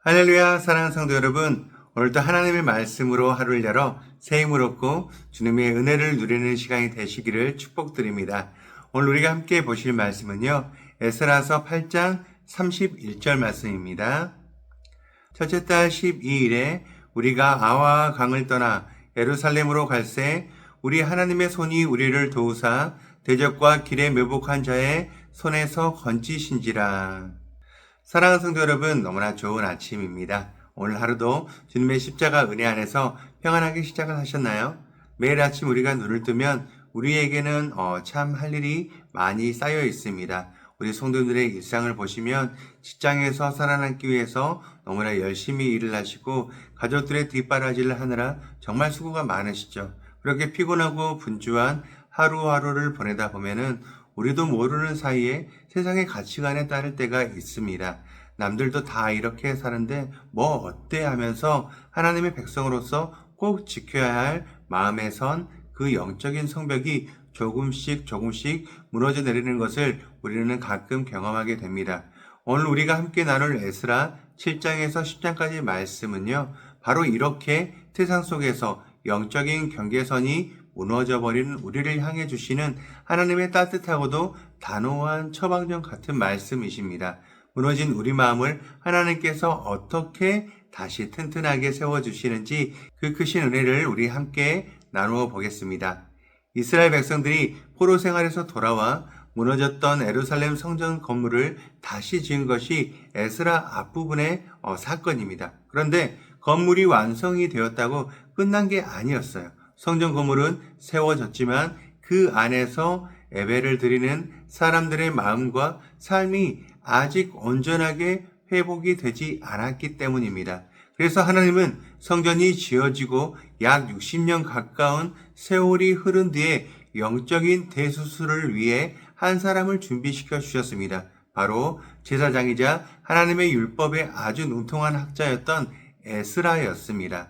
할렐루야, 사랑하는 성도 여러분. 오늘도 하나님의 말씀으로 하루를 열어 새 힘을 얻고 주님의 은혜를 누리는 시간이 되시기를 축복드립니다. 오늘 우리가 함께 보실 말씀은요, 에스라서 8장 31절 말씀입니다. 첫째 달 12일에 우리가 아와 강을 떠나 예루살렘으로 갈새 우리 하나님의 손이 우리를 도우사 대적과 길에 매복한 자의 손에서 건지신지라. 사랑하는 성도 여러분, 너무나 좋은 아침입니다. 오늘 하루도 주님의 십자가 은혜 안에서 평안하게 시작을 하셨나요? 매일 아침 우리가 눈을 뜨면 우리에게는 참 할 일이 많이 쌓여 있습니다. 우리 성도들의 일상을 보시면 직장에서 살아남기 위해서 너무나 열심히 일을 하시고 가족들의 뒷바라지를 하느라 정말 수고가 많으시죠. 그렇게 피곤하고 분주한 하루하루를 보내다 보면은 우리도 모르는 사이에 세상의 가치관에 따를 때가 있습니다. 남들도 다 이렇게 사는데 뭐 어때 하면서 하나님의 백성으로서 꼭 지켜야 할 마음에 선 그 영적인 성벽이 조금씩 무너져 내리는 것을 우리는 가끔 경험하게 됩니다. 오늘 우리가 함께 나눌 에스라 7장에서 10장까지 말씀은요, 바로 이렇게 세상 속에서 영적인 경계선이 무너져버리는 우리를 향해 주시는 하나님의 따뜻하고도 단호한 처방전 같은 말씀이십니다. 무너진 우리 마음을 하나님께서 어떻게 다시 튼튼하게 세워주시는지 그 크신 은혜를 우리 함께 나누어 보겠습니다. 이스라엘 백성들이 포로 생활에서 돌아와 무너졌던 예루살렘 성전 건물을 다시 지은 것이 에스라 앞부분의 사건입니다. 그런데 건물이 완성이 되었다고 끝난 게 아니었어요. 성전 건물은 세워졌지만 그 안에서 예배를 드리는 사람들의 마음과 삶이 아직 온전하게 회복이 되지 않았기 때문입니다. 그래서 하나님은 성전이 지어지고 약 60년 가까운 세월이 흐른 뒤에 영적인 대수술을 위해 한 사람을 준비시켜 주셨습니다. 바로 제사장이자 하나님의 율법에 아주 능통한 학자였던 에스라였습니다.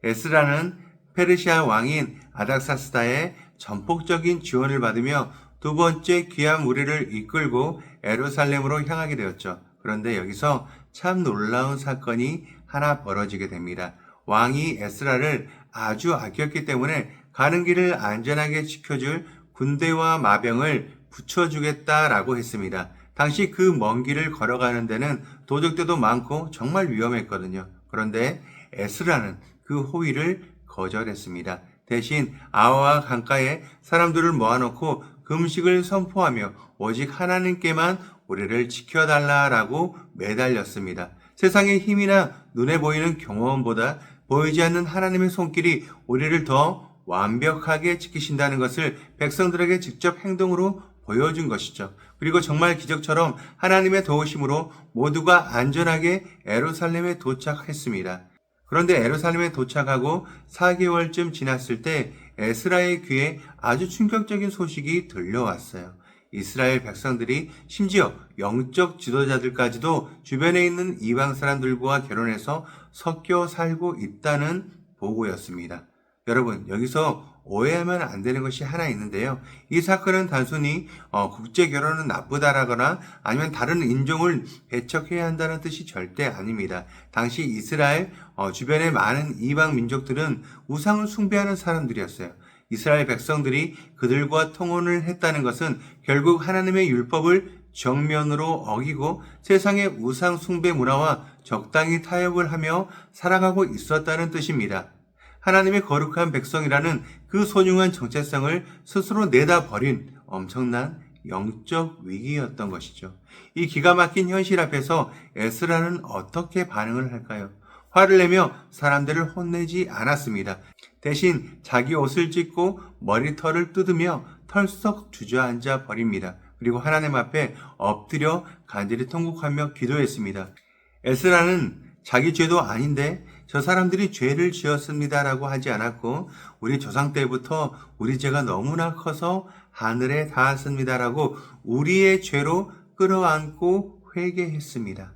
에스라는 페르시아 왕인 아닥사스다의 전폭적인 지원을 받으며 두 번째 귀한 무리를 이끌고 예루살렘으로 향하게 되었죠. 그런데 여기서 참 놀라운 사건이 하나 벌어지게 됩니다. 왕이 에스라를 아주 아꼈기 때문에 가는 길을 안전하게 지켜줄 군대와 마병을 붙여주겠다라고 했습니다. 당시 그 먼 길을 걸어가는 데는 도적들도 많고 정말 위험했거든요. 그런데 에스라는 그 호의를 거절했습니다. 대신 아와 강가에 사람들을 모아놓고 금식을 선포하며 오직 하나님께만 우리를 지켜달라라고 매달렸습니다. 세상의 힘이나 눈에 보이는 경험보다 보이지 않는 하나님의 손길이 우리를 더 완벽하게 지키신다는 것을 백성들에게 직접 행동으로 보여준 것이죠. 그리고 정말 기적처럼 하나님의 도우심으로 모두가 안전하게 예루살렘에 도착했습니다. 그런데 예루살렘에 도착하고 4개월쯤 지났을 때 에스라의 귀에 아주 충격적인 소식이 들려왔어요. 이스라엘 백성들이 심지어 영적 지도자들까지도 주변에 있는 이방 사람들과 결혼해서 섞여 살고 있다는 보고였습니다. 여러분, 여기서 오해하면 안 되는 것이 하나 있는데요. 이 사건은 단순히 국제 결혼은 나쁘다라거나 아니면 다른 인종을 배척해야 한다는 뜻이 절대 아닙니다. 당시 이스라엘 주변의 많은 이방 민족들은 우상을 숭배하는 사람들이었어요. 이스라엘 백성들이 그들과 통혼을 했다는 것은 결국 하나님의 율법을 정면으로 어기고 세상의 우상 숭배 문화와 적당히 타협을 하며 살아가고 있었다는 뜻입니다. 하나님의 거룩한 백성이라는 그 소중한 정체성을 스스로 내다버린 엄청난 영적 위기였던 것이죠. 이 기가 막힌 현실 앞에서 에스라는 어떻게 반응을 할까요? 화를 내며 사람들을 혼내지 않았습니다. 대신 자기 옷을 찢고 머리털을 뜯으며 털썩 주저앉아 버립니다. 그리고 하나님 앞에 엎드려 간절히 통곡하며 기도했습니다. 에스라는 자기 죄도 아닌데 저 사람들이 죄를 지었습니다라고 하지 않았고 우리 조상 때부터 우리 죄가 너무나 커서 하늘에 닿았습니다라고 우리의 죄로 끌어안고 회개했습니다.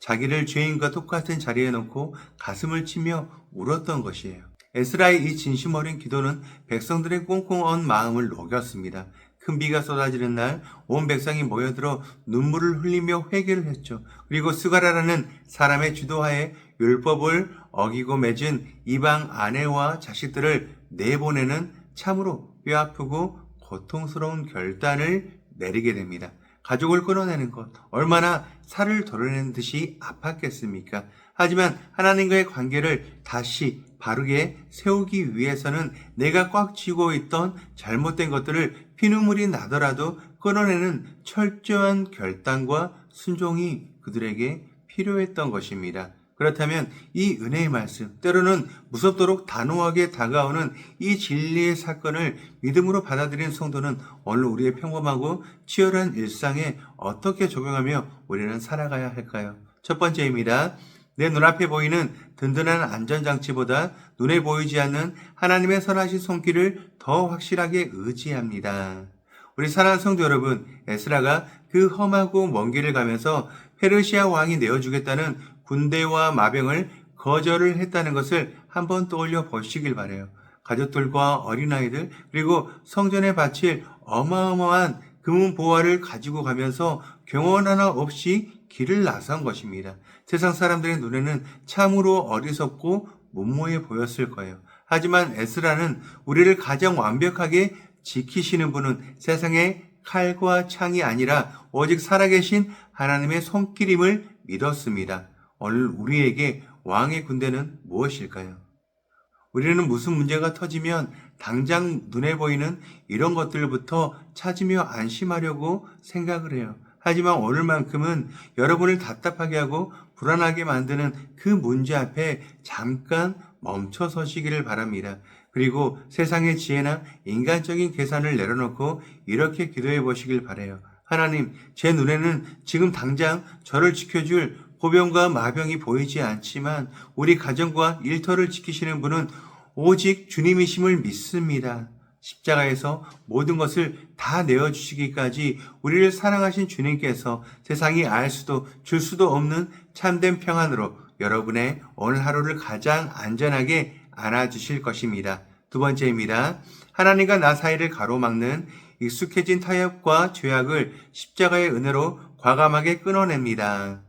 자기를 죄인과 똑같은 자리에 놓고 가슴을 치며 울었던 것이에요. 에스라의 이 진심 어린 기도는 백성들의 꽁꽁 언 마음을 녹였습니다. 큰 비가 쏟아지는 날 온 백성이 모여들어 눈물을 흘리며 회개를 했죠. 그리고 스가랴라는 사람의 주도하에 율법을 어기고 맺은 이방 아내와 자식들을 내보내는 참으로 뼈아프고 고통스러운 결단을 내리게 됩니다. 가족을 끊어내는 것 얼마나 살을 도려내는 듯이 아팠겠습니까? 하지만 하나님과의 관계를 다시 바르게 세우기 위해서는 내가 꽉 쥐고 있던 잘못된 것들을 피눈물이 나더라도 끊어내는 철저한 결단과 순종이 그들에게 필요했던 것입니다. 그렇다면 이 은혜의 말씀, 때로는 무섭도록 단호하게 다가오는 이 진리의 사건을 믿음으로 받아들인 성도는 오늘 우리의 평범하고 치열한 일상에 어떻게 적용하며 우리는 살아가야 할까요? 첫 번째입니다. 내 눈앞에 보이는 든든한 안전장치보다 눈에 보이지 않는 하나님의 선하신 손길을 더 확실하게 의지합니다. 우리 사랑하는 성도 여러분, 에스라가 그 험하고 먼 길을 가면서 페르시아 왕이 내어주겠다는 군대와 마병을 거절을 했다는 것을 한번 떠올려 보시길 바라요. 가족들과 어린아이들 그리고 성전에 바칠 어마어마한 금은 보화를 가지고 가면서 경원 하나 없이 길을 나선 것입니다. 세상 사람들의 눈에는 참으로 어리석고 못모해 보였을 거예요. 하지만 에스라는 우리를 가장 완벽하게 지키시는 분은 세상의 칼과 창이 아니라 오직 살아계신 하나님의 손길임을 믿었습니다. 오늘 우리에게 왕의 군대는 무엇일까요? 우리는 무슨 문제가 터지면 당장 눈에 보이는 이런 것들부터 찾으며 안심하려고 생각을 해요. 하지만 오늘만큼은 여러분을 답답하게 하고 불안하게 만드는 그 문제 앞에 잠깐 멈춰 서시기를 바랍니다. 그리고 세상의 지혜나 인간적인 계산을 내려놓고 이렇게 기도해 보시길 바라요. 하나님, 제 눈에는 지금 당장 저를 지켜줄 보병과 마병이 보이지 않지만 우리 가정과 일터를 지키시는 분은 오직 주님이심을 믿습니다. 십자가에서 모든 것을 다 내어주시기까지 우리를 사랑하신 주님께서 세상이 알 수도 줄 수도 없는 참된 평안으로 여러분의 오늘 하루를 가장 안전하게 안아주실 것입니다. 두 번째입니다. 하나님과 나 사이를 가로막는 익숙해진 타협과 죄악을 십자가의 은혜로 과감하게 끊어냅니다.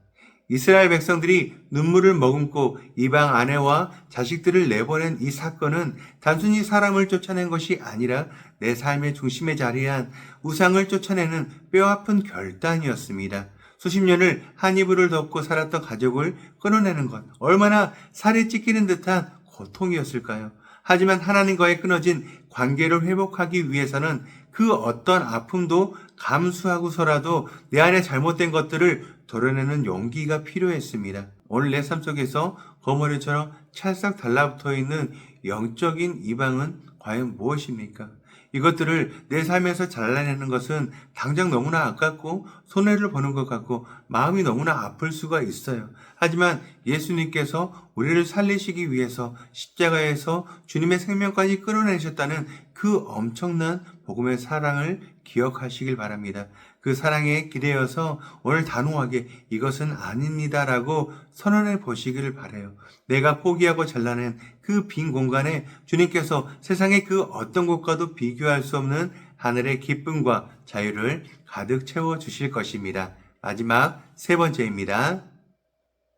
이스라엘 백성들이 눈물을 머금고 이방 아내와 자식들을 내보낸 이 사건은 단순히 사람을 쫓아낸 것이 아니라 내 삶의 중심에 자리한 우상을 쫓아내는 뼈아픈 결단이었습니다. 수십 년을 한 이불을 덮고 살았던 가족을 끊어내는 것, 얼마나 살이 찢기는 듯한 고통이었을까요? 하지만 하나님과의 끊어진 관계를 회복하기 위해서는 그 어떤 아픔도 감수하고서라도 내 안에 잘못된 것들을 도려내는 용기가 필요했습니다. 오늘 내 삶 속에서 거머리처럼 찰싹 달라붙어 있는 영적인 이방은 과연 무엇입니까? 이것들을 내 삶에서 잘라내는 것은 당장 너무나 아깝고 손해를 보는 것 같고 마음이 너무나 아플 수가 있어요. 하지만 예수님께서 우리를 살리시기 위해서 십자가에서 주님의 생명까지 끊어내셨다는 그 엄청난 복음의 사랑을 기억하시길 바랍니다. 그 사랑에 기대어서 오늘 단호하게 이것은 아닙니다라고 선언해 보시기를 바라요. 내가 포기하고 잘라낸 그 빈 공간에 주님께서 세상의 그 어떤 곳과도 비교할 수 없는 하늘의 기쁨과 자유를 가득 채워 주실 것입니다. 마지막 세 번째입니다.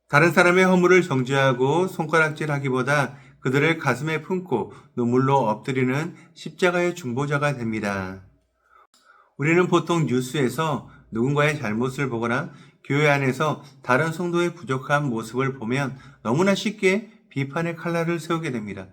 다른 사람의 허물을 정죄하고 손가락질하기보다 그들을 가슴에 품고 눈물로 엎드리는 십자가의 중보자가 됩니다. 우리는 보통 뉴스에서 누군가의 잘못을 보거나 교회 안에서 다른 성도의 부족한 모습을 보면 너무나 쉽게 비판의 칼날을 세우게 됩니다.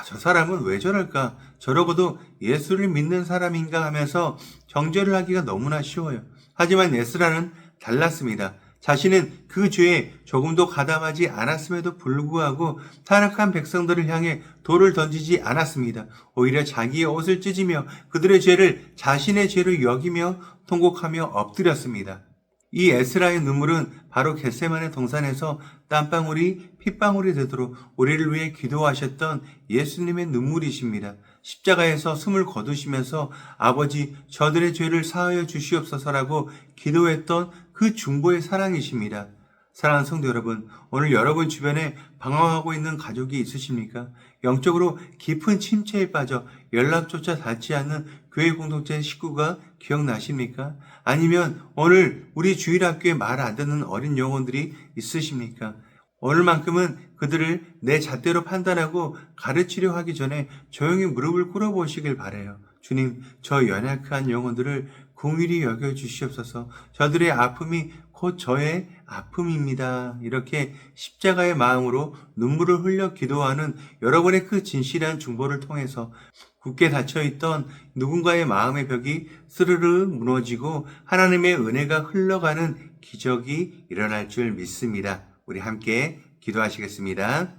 저 사람은 왜 저럴까? 저러고도 예수를 믿는 사람인가 하면서 정죄를 하기가 너무나 쉬워요. 하지만 에스라는 달랐습니다. 자신은 그 죄에 조금도 가담하지 않았음에도 불구하고 타락한 백성들을 향해 돌을 던지지 않았습니다. 오히려 자기의 옷을 찢으며 그들의 죄를 자신의 죄로 여기며 통곡하며 엎드렸습니다. 이 에스라의 눈물은 바로 겟세마네 동산에서 땀방울이 핏방울이 되도록 우리를 위해 기도하셨던 예수님의 눈물이십니다. 십자가에서 숨을 거두시면서 아버지 저들의 죄를 사하여 주시옵소서라고 기도했던 그 중보의 사랑이십니다. 사랑하는 성도 여러분, 오늘 여러분 주변에 방황하고 있는 가족이 있으십니까? 영적으로 깊은 침체에 빠져 연락조차 닿지 않는 교회 공동체 식구가 기억나십니까? 아니면 오늘 우리 주일학교에 말 안 듣는 어린 영혼들이 있으십니까? 오늘만큼은 그들을 내 잣대로 판단하고 가르치려 하기 전에 조용히 무릎을 꿇어보시길 바라요. 주님, 저 연약한 영혼들을 긍휼히 여겨 주시옵소서. 저들의 아픔이 곧 저의 아픔입니다. 이렇게 십자가의 마음으로 눈물을 흘려 기도하는 여러분의 그 진실한 중보를 통해서 굳게 닫혀있던 누군가의 마음의 벽이 스르르 무너지고 하나님의 은혜가 흘러가는 기적이 일어날 줄 믿습니다. 우리 함께 기도하시겠습니다.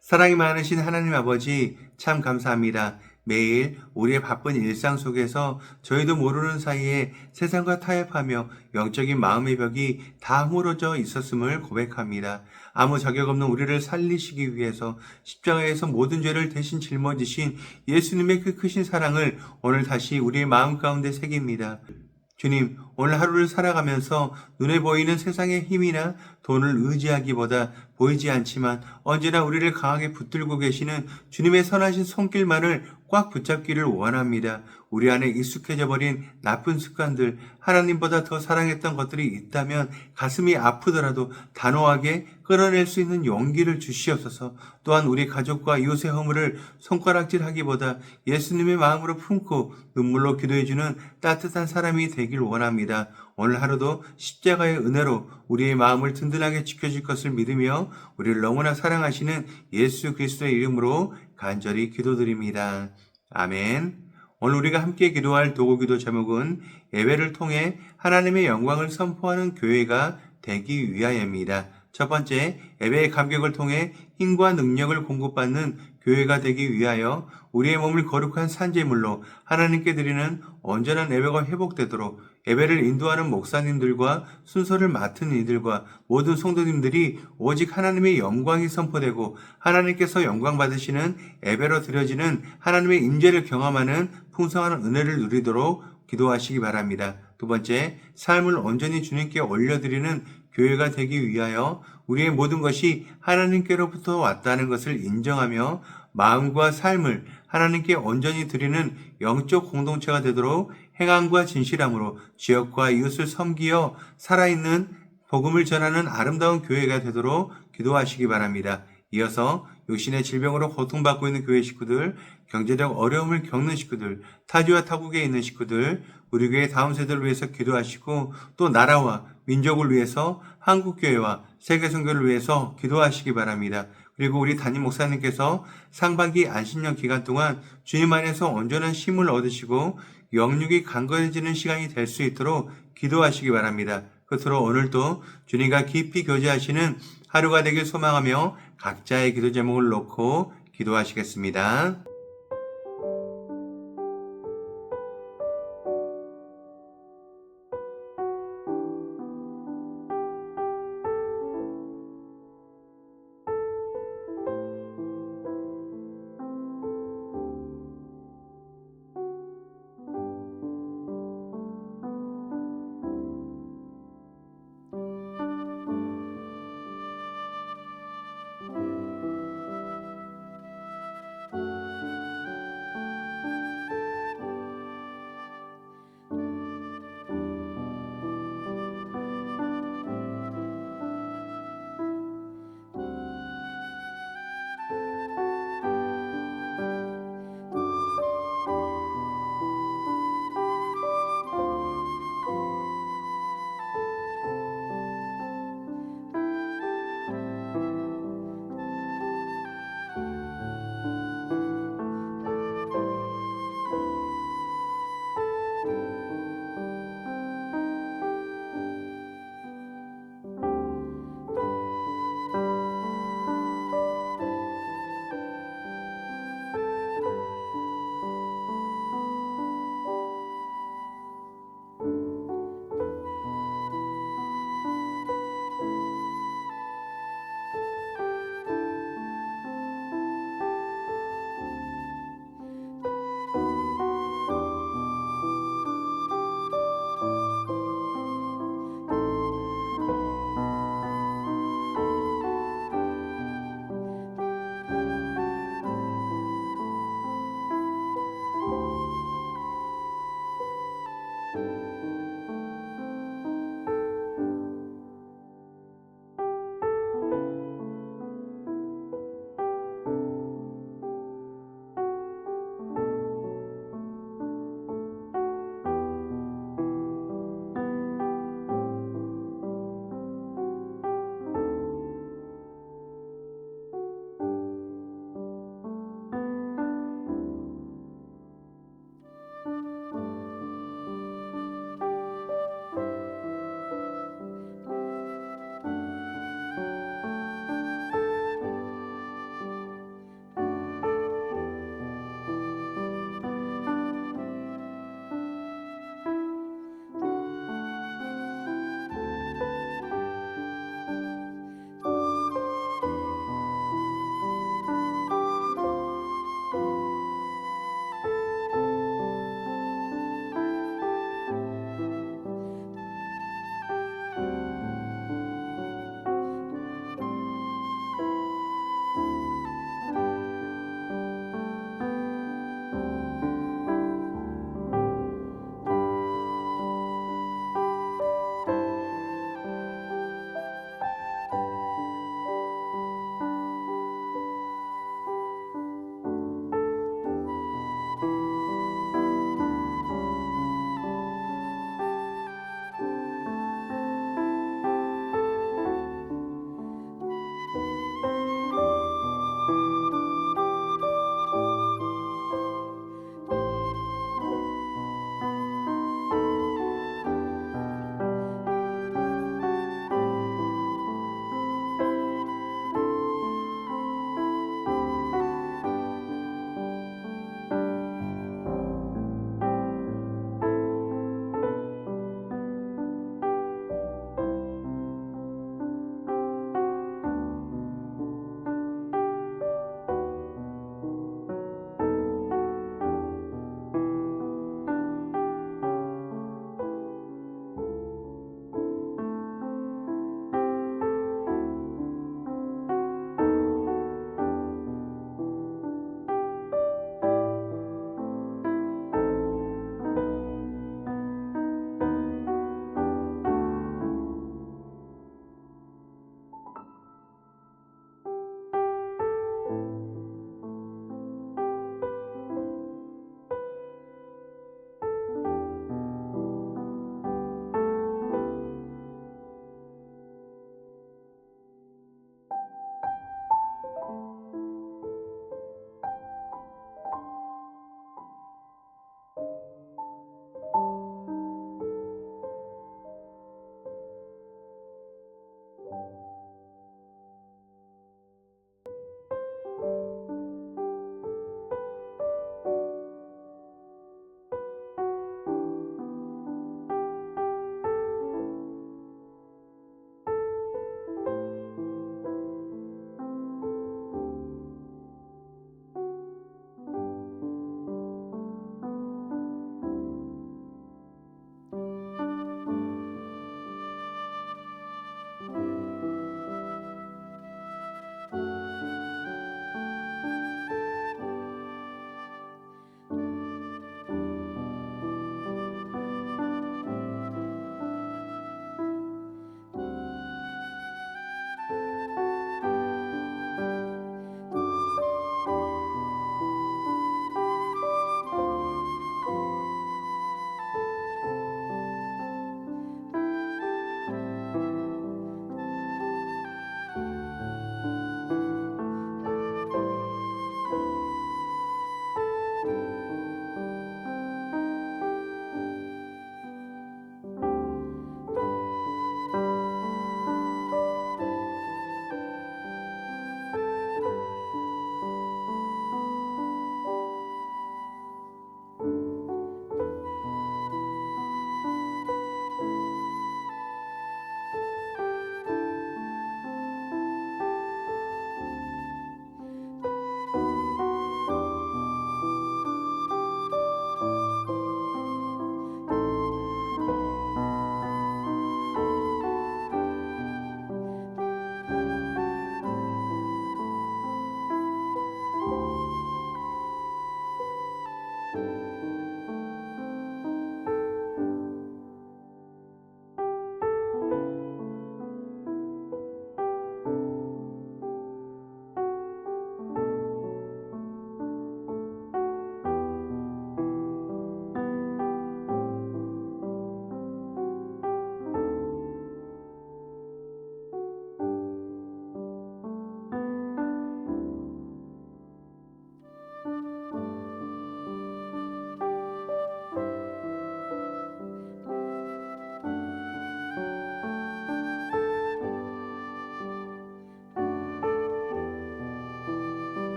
사랑이 많으신 하나님 아버지, 참 감사합니다. 매일 우리의 바쁜 일상 속에서 저희도 모르는 사이에 세상과 타협하며 영적인 마음의 벽이 다 무너져 있었음을 고백합니다. 아무 자격 없는 우리를 살리시기 위해서 십자가에서 모든 죄를 대신 짊어지신 예수님의 그 크신 사랑을 오늘 다시 우리의 마음 가운데 새깁니다. 주님, 오늘 하루를 살아가면서 눈에 보이는 세상의 힘이나 돈을 의지하기보다 보이지 않지만 언제나 우리를 강하게 붙들고 계시는 주님의 선하신 손길만을 꽉 붙잡기를 원합니다. 우리 안에 익숙해져 버린 나쁜 습관들, 하나님보다 더 사랑했던 것들이 있다면 가슴이 아프더라도 단호하게 끌어낼 수 있는 용기를 주시옵소서. 또한 우리 가족과 이웃의 허물을 손가락질하기보다 예수님의 마음으로 품고 눈물로 기도해주는 따뜻한 사람이 되길 원합니다. 오늘 하루도 십자가의 은혜로 우리의 마음을 든든하게 지켜줄 것을 믿으며 우리를 너무나 사랑하시는 예수 그리스도의 이름으로 간절히 기도드립니다. 아멘. 오늘 우리가 함께 기도할 도구기도 제목은 예배를 통해 하나님의 영광을 선포하는 교회가 되기 위하여입니다. 첫 번째, 예배의 감격을 통해 힘과 능력을 공급받는 교회가 되기 위하여 우리의 몸을 거룩한 산제물로 하나님께 드리는 온전한 예배가 회복되도록 예배를 인도하는 목사님들과 순서를 맡은 이들과 모든 성도님들이 오직 하나님의 영광이 선포되고 하나님께서 영광 받으시는 예배로 드려지는 하나님의 임재를 경험하는 풍성한 은혜를 누리도록 기도하시기 바랍니다. 두 번째, 삶을 온전히 주님께 올려드리는 교회가 되기 위하여 우리의 모든 것이 하나님께로부터 왔다는 것을 인정하며 마음과 삶을 하나님께 온전히 드리는 영적 공동체가 되도록 행함과 진실함으로 지역과 이웃을 섬기어 살아있는 복음을 전하는 아름다운 교회가 되도록 기도하시기 바랍니다. 이어서 육신의 질병으로 고통받고 있는 교회 식구들, 경제적 어려움을 겪는 식구들, 타지와 타국에 있는 식구들, 우리 교회 다음 세대를 위해서 기도하시고 또 나라와 민족을 위해서 한국교회와 세계선교를 위해서 기도하시기 바랍니다. 그리고 우리 담임 목사님께서 상반기 안식년 기간 동안 주님 안에서 온전한 힘을 얻으시고 영육이 강건해지는 시간이 될 수 있도록 기도하시기 바랍니다. 끝으로 오늘도 주님과 깊이 교제하시는 하루가 되길 소망하며 각자의 기도 제목을 놓고 기도하시겠습니다.